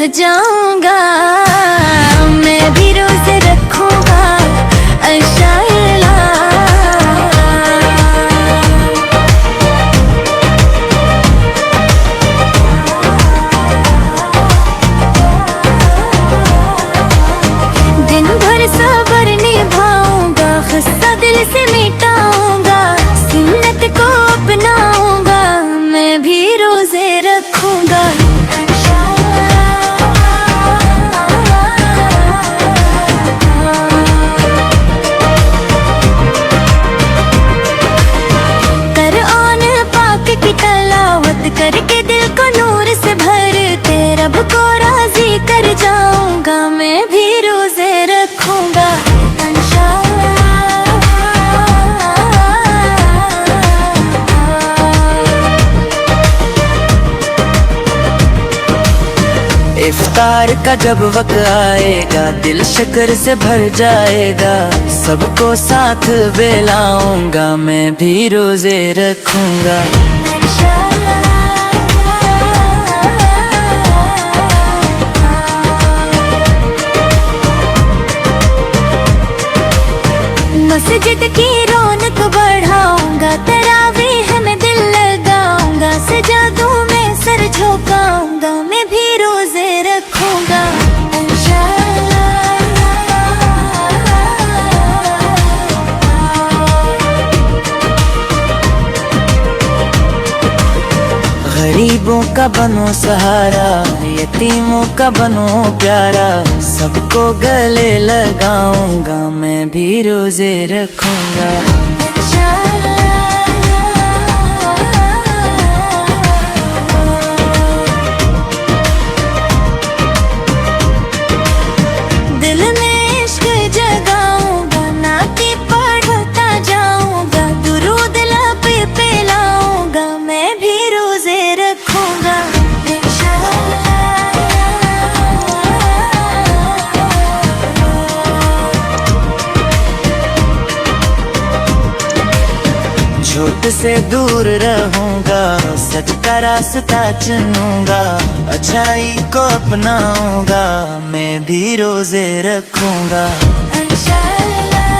रह जाऊंगा, मैं भी रोजे रखूंगा इंशाअल्लाह। दिन भर सब्र निभाऊंगा, गुस्सा दिल से मिटाऊंगा, सुन्नत को अपनाऊंगा, मैं भी रोजे रखूंगा। करके दिल को नूर से भरते रब को राजी कर जाऊंगा, मैं भी रोजे रखूंगा इंशाअल्लाह। इफ्तार का जब वक्त आएगा, दिल शक्र से भर जाएगा, सबको साथ बेलाऊंगा, मैं भी रोजे रखूंगा। मस्जिद की रौनक बढ़ाऊंगा, तरावीह में दिल लगाऊंगा, सजादों में सर झुकाऊंगा, मैं भी रोजे रखूंगा इंशाअल्लाह। गरीबों का बनो सहारा, यतीमों का बनो प्यारा, सबको गले लगाऊंगा, मैं भी रोजे रखूंगा। दिल में इश्क जगाऊंगा, नाते पढ़ता जाऊंगा, दुरूद लब पे लाऊंगा, मैं भी रोजे रखूंगा झूठ से दूर रहूंगा, सच का रास्ता चुनूंगा, अच्छाई को अपनाऊंगा, मैं भी रोजे रखूंगा इंशाअल्लाह।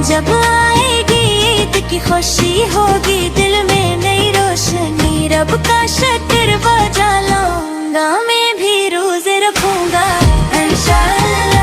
जब आएगी ईद की खुशी होगी, दिल में नई रोशनी, रब का शुक्र बजा लूंगा, मैं भी रोजे रखूंगा इंशाअल्लाह।